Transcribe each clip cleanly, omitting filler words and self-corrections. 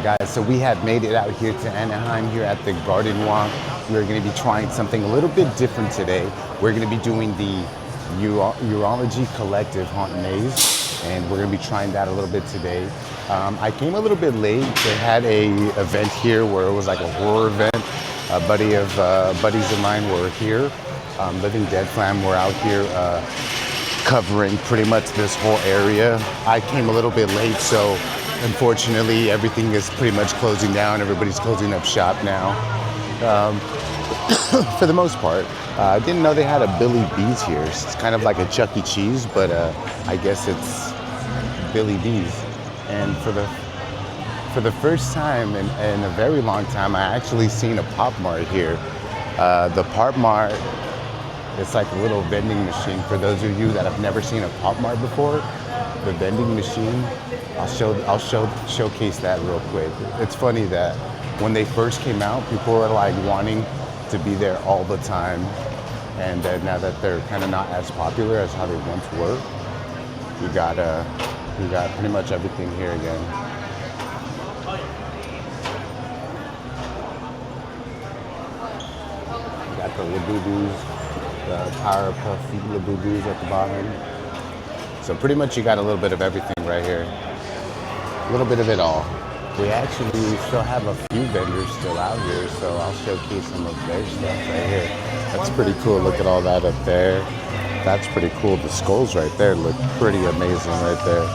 Guys, so we have made it out here to Anaheim here at the Garden Walk. We're going to be trying something a little bit different today. We're going to be doing the Eulogy Collective Haunt Maze, and we're going to be trying that a little bit today. I came a little bit late. They had a event here where it was like a horror event. A buddies of mine were here. Living Dead Fam were out here covering pretty much this whole area. I came a little bit late, so unfortunately everything is pretty much closing down. Everybody's closing up shop now. For the most part. I didn't know they had a Billy B's here. It's kind of like a Chuck E. Cheese, but I guess it's Billy B's. And for the first time in a very long time, I actually seen a Pop Mart here. The Pop Mart, it's like a little vending machine. For those of you that have never seen a Pop Mart before, the vending machine, I'll showcase that real quick. It's funny that when they first came out, people were like wanting to be there all the time, and now that they're kind of not as popular as how they once were, we got pretty much everything here again. We got the Labubu's, the Powerpuff Labubu's at the bottom. So pretty much you got a little bit of everything right here. A little bit of it all. We actually still have a few vendors still out here, so I'll showcase some of their stuff right here. That's pretty cool. Look at all that up there. That's pretty cool. The skulls right there look pretty amazing right there.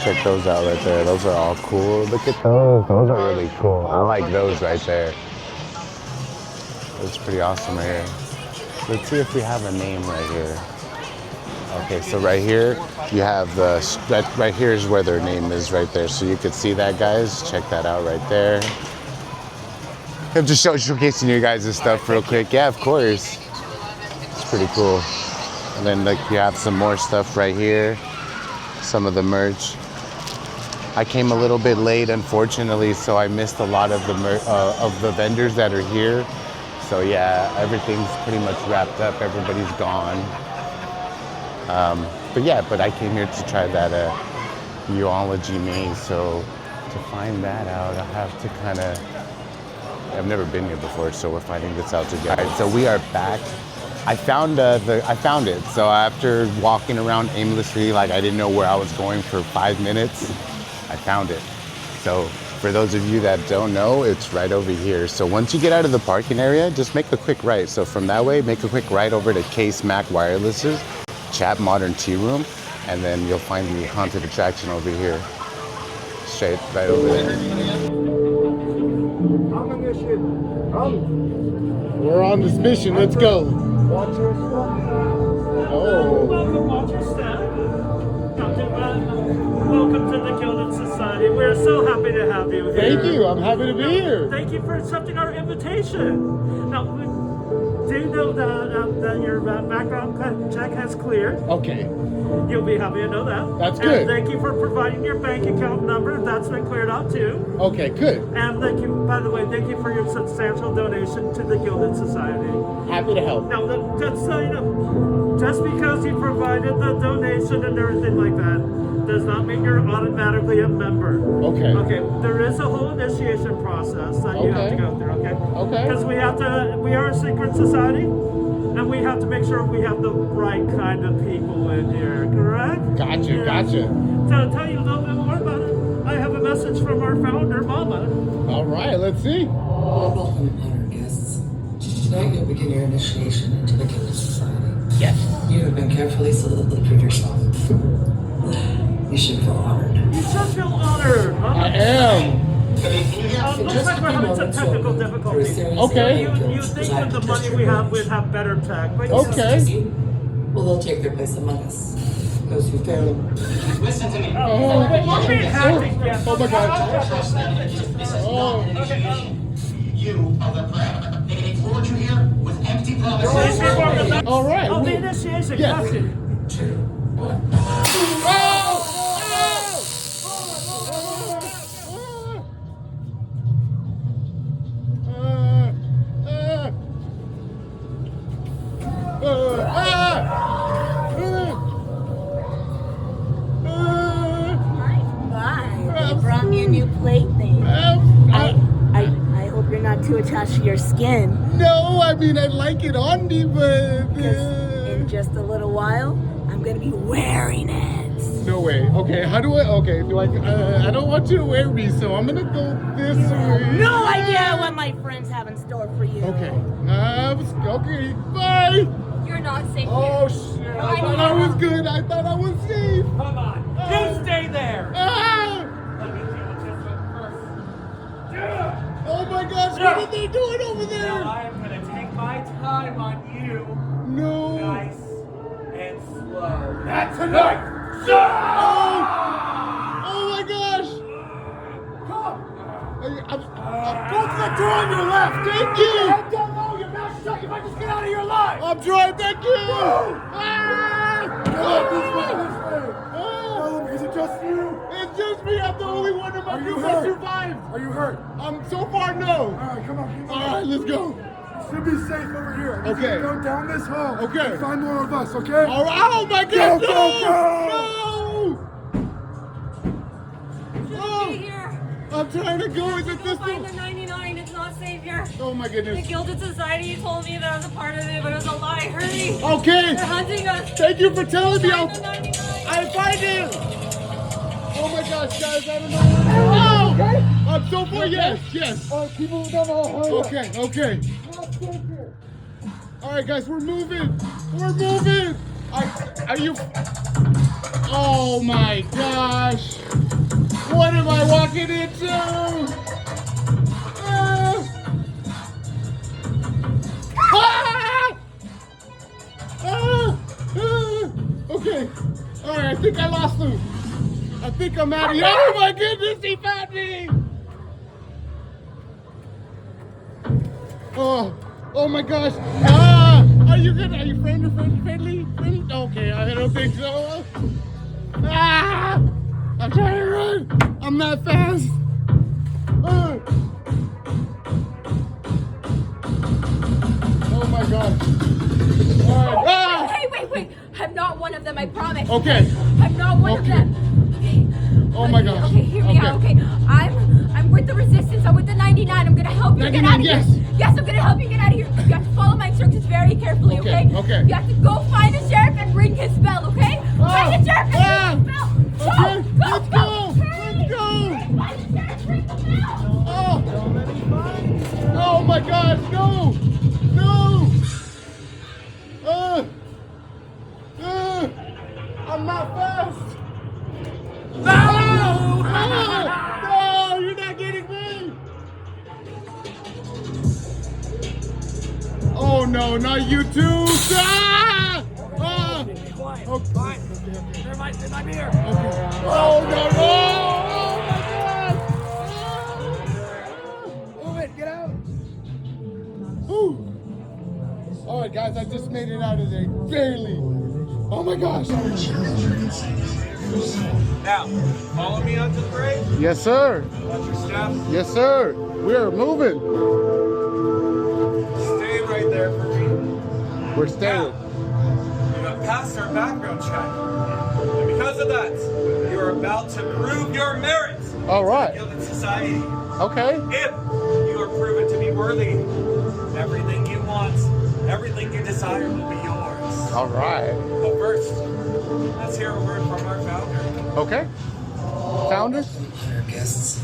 Check those out right there. Those are all cool. Look at those. Those are really cool. I like those right there. That's pretty awesome right here. Let's see if we have a name right here. Okay, so right here, you have right here is where their name is right there. So you could see that, guys. Check that out right there. I'm just showcasing you guys' stuff real quick. Yeah, of course. It's pretty cool. And then like you have some more stuff right here. Some of the merch. I came a little bit late, unfortunately, so I missed a lot of the vendors that are here. So yeah, everything's pretty much wrapped up. Everybody's gone. But I came here to try that Eulogy maze. So to find that out, I have to I've never been here before, so we're finding this out together. Right, so we are back. I found it. So after walking around aimlessly, like I didn't know where I was going for 5 minutes, I found it. So for those of you that don't know, it's right over here. So once you get out of the parking area, just make a quick right. So from that way, make a quick right over to Case Mac Wireless's Chap Modern Tea Room, and then you'll find the haunted attraction over here. Straight right over there. We're on this mission. Let's go. Watch your step. Oh. Welcome, watch your step. Welcome to the Gilded Society. We're so happy to have you here. Thank you. I'm happy to be here. Thank you for accepting our invitation. Now, do you know that your background check has cleared? Okay. You'll be happy to know that. That's good. And thank you for providing your bank account number. That's been cleared out too. Okay, good. And thank you, by the way, thank you for your substantial donation to the Gilded Society. Happy to help. Now, just so you know, just because you provided the donation and everything like that does not mean you're automatically a member. Okay. Okay, there is a whole initiation process that you have to go through, okay? Okay. Because we are a secret society, and we have to make sure we have the right kind of people in here, correct? Gotcha, Yeah. gotcha. To tell you a little bit more about it, I have a message from our founder, Mama. All right, let's see. Welcome, honored guests. Tonight you'll begin your initiation into the Gilded Society. Yes. You have been carefully selected to prove yourself. You should feel honored. You should feel honored. I am. Looks like we're having some technical difficulties. Okay. You think with the money we have, we'd have better tech. But Okay. Well, they'll take their place among us. Those who fail. Listen to me. We're being hacked. Yeah. Oh my God. Oh. You are the threat. They lured you here with empty promises. All right. Oh, the initiation. Yes. Gotcha. 2, 1. They brought me a new plate. They touch your skin. No, I mean, I like it on me, but... Because in just a little while, I'm gonna be wearing it. No way. Okay, how do I... Okay, do I don't want you to wear me, so I'm gonna go this way. No idea what my friends have in store for you. Okay. Okay, bye! You're not safe Oh, here. shit. I thought I was good. I thought I was safe. Come on. You stay there. Ah! Let me deal with this one first. Yeah. Oh my gosh, what are they doing over there? Now I am going to take my time on you. No. Nice and slow. Not tonight. Oh! Oh my gosh! Come. Go to the door on your left. Thank you. I don't know. Your mouth's shut. You might just get out of your line. I'm trying. Thank you. Ah! This way. Is it just you? It's just me. I'm the only one in my Are you group that hurt? survived. Are you hurt? So far, no. All right, come on. All right, let's go. You should be safe over here. You Okay. can go down this hall. Okay. And find more of us, okay? All right. Oh my God! Go, no! go, go! No! Be here. I'm trying to go. Is it this Find one? the 99. It's not safe here. Oh my The goodness. Gilded Society told me that I was a part of it, but it was a lie. Hurry. Okay. They're hunting us. Thank you for telling me. Find the 99. I find it. Oh my gosh, guys! I don't know. Oh! I'm so far. Yes. Keep moving down the hall. Hurry up. Okay. All right, guys, we're moving. Are you? Oh my gosh! What am I walking into? Okay. All right, I think I lost him. I think I'm out of here. Oh my goodness, he found me! Oh my gosh! Are you good? Are you friendly? Okay, I don't think so. I'm trying to run. I'm not fast. Oh my gosh! All right. Hey, wait. I'm not one of them, I promise. Okay. I'm not one of Okay. them. Okay. Oh my gosh. Okay, hear me out. Okay. I'm with the resistance. I'm with the 99. I'm gonna help you get out of 99, here. Yes, I'm gonna help you get out of here. You have to follow my instructions very carefully, okay? Okay. You have to go find the sheriff and ring his bell, okay? Find the sheriff and ring his bell. Okay, let's go. Hurry. Let's go. Find the sheriff, ring the bell. Oh my gosh, no! I'm not fast! No, you're not getting me! Oh no, not you too! Fine. They might be here. Oh no! Oh my God! Move it. Get out. Whew. All right, guys, I just made it out of there, barely. Oh my gosh. Now, follow me onto the grave. Yes, sir. Watch your step. Yes, sir. We're moving. Stay right there for me. We're staying. You have passed our background check. And because of that, you're about to prove your merit All to right. the Gilded Society. Okay. If you are proven to be worthy, everything you want, everything you desire will be yours. All right. But first, let's hear a word from our founder. Okay. Founders? Honored guests,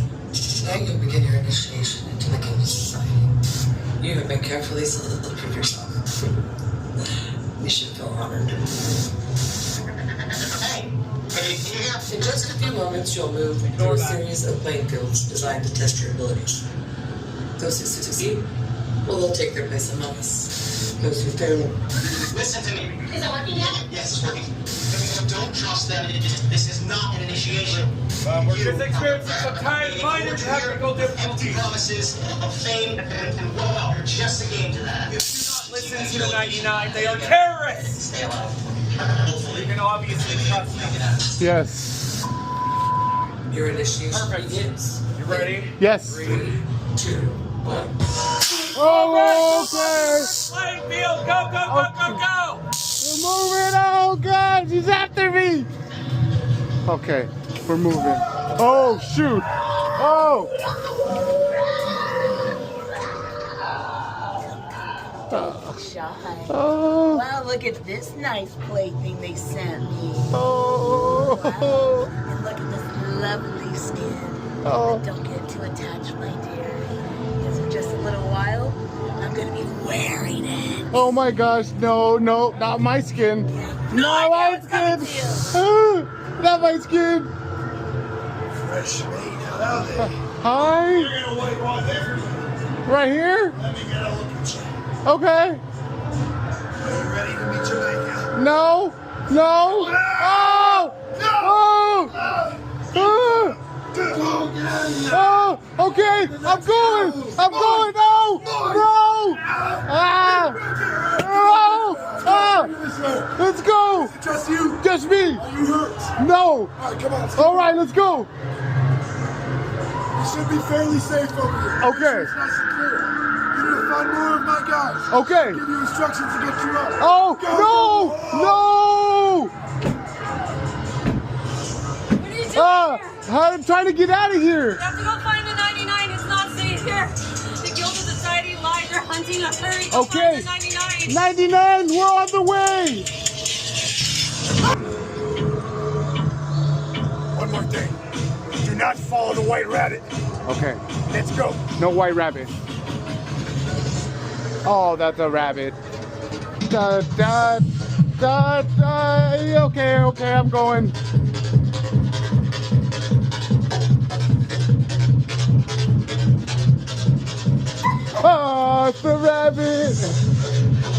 tonight you'll begin your initiation into the Gilded Society. You have been carefully selected to prove yourself. You should feel honored. Hey, can you hear? In just a few moments, you'll move through a series of playing fields designed to test your abilities. Those who succeed will take their place among us. Those who fail. Listen to me. Is it working yet? Yes, it's working. Don't trust them. This is not an initiation. We're just experiencing some kind of minor technical Empty difficulties. promises of fame and wealth are just a game to that. Listen to the 99. They are terrorists. Stay alive. You can obviously trust them. Yes. Your initiation Perfect. begins. You ready? Yes. 3, 2, 1. Oh, okay. Playing field. Go. We're moving. Oh, God. He's after me. Okay. We're moving. Oh, shoot. Oh. shy. Oh. Well, look at this nice plaything they sent me. Oh. Wow. And look at this lovely skin. Oh. But don't get too attached, my dear. Because in just a little while, I'm going to be wearing it. Oh my gosh, no, not my skin. Not my skin. Not my skin. Fresh meat. Hello there. Hi. You're gonna wait right there for me. Right here? Let me get a look at you. Okay. Are you ready to meet Jamaica? No. No. Oh. Oh. Oh. Okay. I'm going. I'm going. No. No. Ah. No. Ah. Let's go. Just you. Just me. Are you hurt? No. All right, come on. All right. Let's go. You should be fairly safe over here. Okay. It's nice and clear. You need to find more of my guys. Okay. Give you instructions to get you up. Oh. Go, No. No. What are you doing here? I'm trying to get out of here. You have to go find the 99. It's not safe here. The Guilded Society lies. They're hunting us. Hurry. Go Okay. find the 99. 99. We're on the way. One more thing. Do not follow the white rabbit. Okay. Let's go. No white rabbit. Oh, that's a rabbit. Da, da, da, da. Okay, okay, I'm going. Ah, it's the rabbit.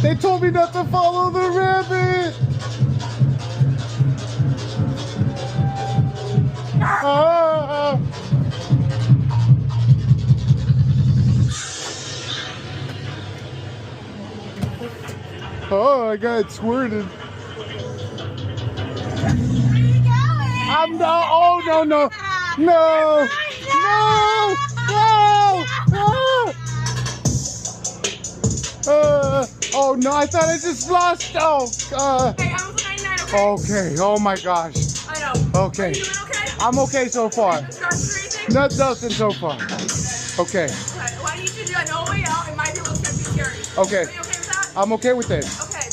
They told me not to follow the rabbit. Ah. Oh, I got squirted. I'm not. Oh no no no no! Oh no! I thought I just lost. Oh. Hey, I was 99. Okay. Okay. Oh my gosh. I know. Okay. Are you doing okay? I'm okay so far. Scratches or anything? Nothing so far. Okay. Okay. What I need you to do, I know a way out. It might be a little scary. Okay. Are you okay with that? I'm okay with it. Okay.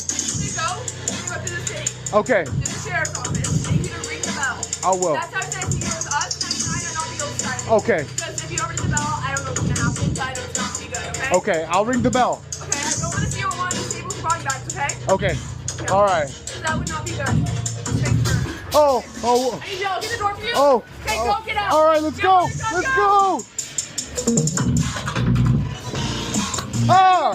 You go. You're gonna go through the city. Okay. To the sheriff's office. They need to ring the bell. I will. That's how I said to you with us, 99 and all the old side. Okay. Because if you don't ring the bell, I don't know what's gonna happen. But I know it's not gonna be good. Okay. Okay. I'll ring the bell. Okay. I go over the CO1 and disable the body bags. Okay. Okay. All right. That would not be good. Thanks for. Oh. Oh. I need you to get the door for you. Oh. Okay. Go get out. All right. Let's Get go. out. Let's go. Ah.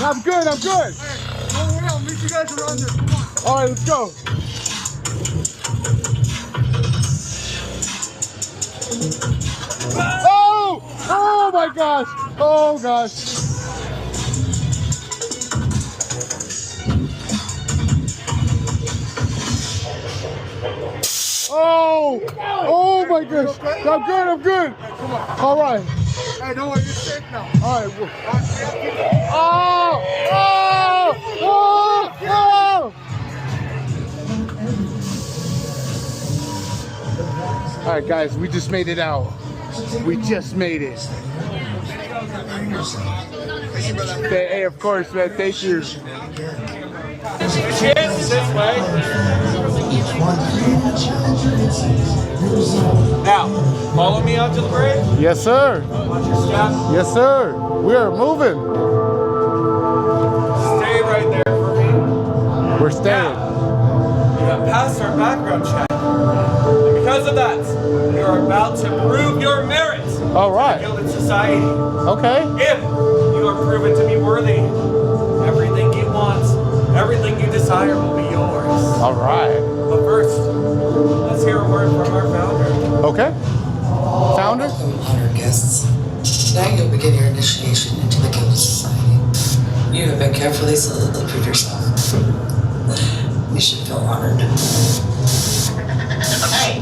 I'm good. I'm good. Don't worry, I'll meet you guys around there. Come on. All right. Let's go. Oh! Oh my gosh! Oh gosh! Oh! Oh my gosh! I'm good. I'm good. All right. Hey, don't worry, you're safe now. All right. Oh! Oh! Oh! Oh! All right, guys, we just made it out. We just made it. Hey, of course, man. Thank you. Cheers this way. Now, follow me out to the bridge. Yes, sir. Watch your step. Yes, sir. We are moving. Stay right there for me. We're staying. You have passed our background check. And because of that, you are about to prove your merit All to right. the Gilded Society. Okay. If you are proven to be worthy, everything you want, everything you desire will be yours. All right. But first, let's hear a word from our founder. Okay. Founder? Welcome, honored guests. Now you'll begin your initiation into the Guilded Society. You have been carefully selected to prove yourself. You should feel honored. Hey,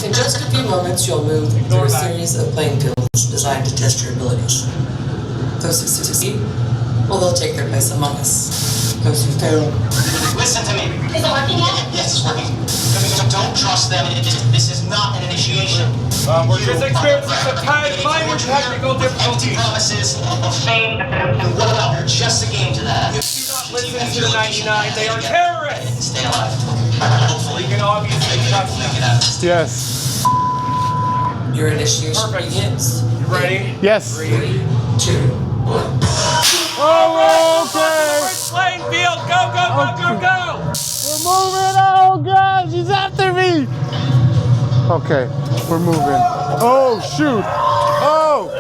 In just a few moments, you'll move through a series of playing fields designed to test your abilities. Those who succeed, well, they'll take their place among us. Those who fail, listen to me. Is it working yet? Yes, it's working. Don't trust them. This is not an initiation. We're just experiencing some minor technical Empty difficulties. promises of fame and what about just a game to that? Do not listen to the 99. They are terrorists. Stay alive. Hopefully, You can obviously trust them. Yes. Your initiation Perfect. begins. You ready? Yes. 3, 2, 1. Oh, okay. First playing field. Go, go, go, go, go. We're moving. Oh, gosh. He's after me. Okay. We're moving. Oh, shoot. Oh.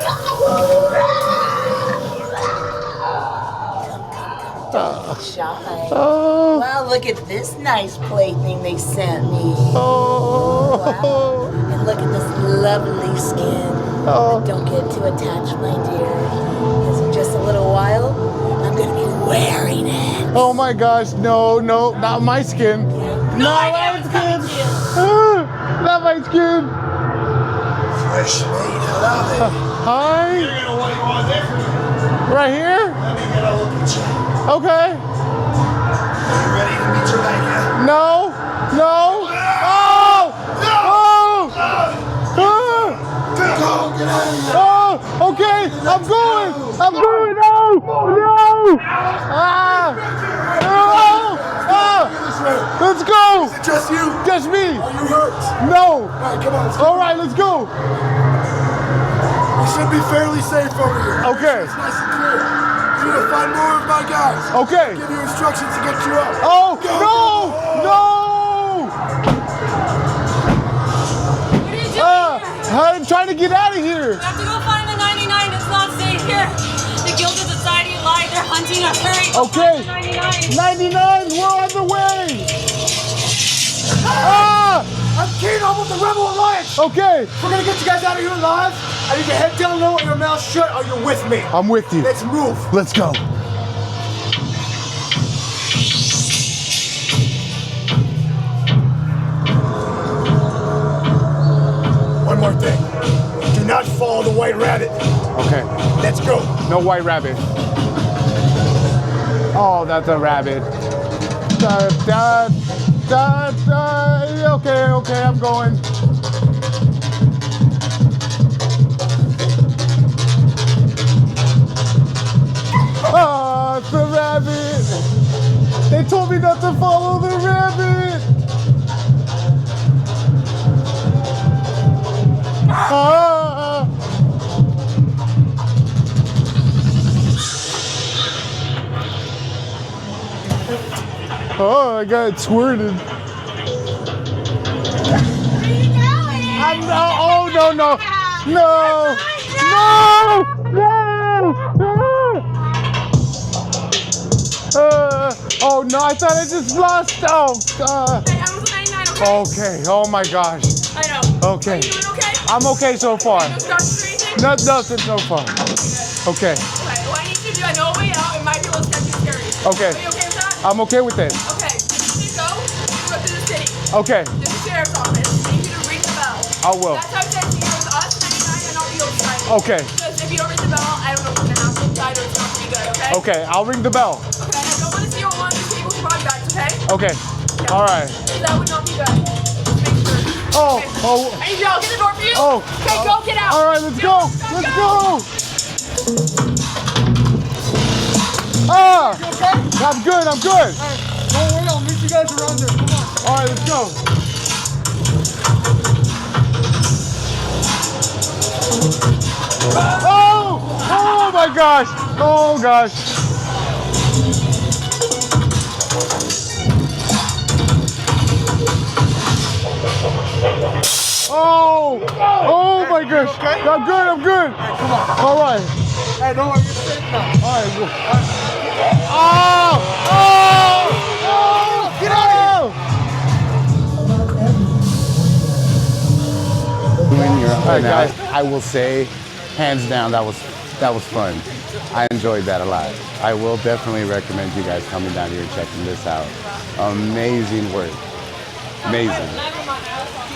Shy. Oh. Wow, look at this nice plaything they sent me. Oh. Wow. And look at this lovely skin. Oh. But don't get too attached, my dear. Because in just a little while, I'm going to be wearing it. Oh, my gosh. No, no. Not my skin. Not my skin. Not my skin. Fresh made. Hello there. Hi. You're gonna want to go on there for me. Right here? Let me get a look at you. Okay. Are you ready to meet your maker? No. No. Oh. Oh. Oh. Get out of here. Oh. Okay. I'm going. I'm going. No. No. Ah. No. Ah. Let's go. Is it just you? Just me. Are you hurt? No. All right, come on. Let's go. All right. Let's go. You should be fairly safe over here. Okay. It's nice and clear. You need to find more of my guys. Okay. Give you instructions to get you up. Oh. Go. No. No. What are you doing here? I'm trying to get out of here. We have to go find the 99. It's not safe here. The Gilded Society lied. They're hunting us. Hurry. Go Okay. find the 99. 99. We're on the way. Ah. I'm Keen. I'm with the Rebel Alliance. Okay. We're gonna get you guys out of here alive. I need your head down low and your mouth shut, or you're with me. I'm with you. Let's move. Let's go. One more thing. Do not follow the White Rabbit. Okay. Let's go. No white rabbit. Oh, that's a rabbit. Da, da, da, da. Okay, okay, I'm going. Ah, it's the rabbit. They told me not to follow the rabbit. Ah. Oh, I got squirted. I'm no, oh no, no, no, no, no. Oh no, I thought I just lost. Oh, Hey, I was 99, okay? okay. Oh my gosh. I know. Okay. Are you doing okay? I'm okay so far. No scratches or anything? Nothing so far. Okay. Okay, what I need you to do, I know a way out. It might be a little sketchy and scary. Okay. Are you okay with that? I'm okay with it. Okay. You go through the city. Okay. There's a sheriff's office. I need you to ring the bell. I will. That's how it says here with us, 99, and all the old society. Okay. Because if you don't ring the bell, I don't know what's going to happen. I know it's not going to be good, okay? Okay. I'll ring the bell. Okay, I don't want to see you on the table for contacts, okay? Okay. All right. That would not be good. Just make sure. Oh. Okay. Oh. I need you to open the door for you. Oh. Okay, go, get out. All right. Let's go. Let's go. Ah. I'm good. I'm good. Don't worry, I'll meet you guys around there. Come on. All right. Let's go. Oh! Oh my gosh! Oh gosh! Oh! Oh my gosh! okay? I'm good. I'm good. Come on. All right. Hey, don't worry, you're safe now. All right. Oh! Oh! Oh! Get out of here! All right, guys. I will say, hands down, that was fun. I enjoyed that a lot. I will definitely recommend you guys coming down here and checking this out. Amazing work. Amazing.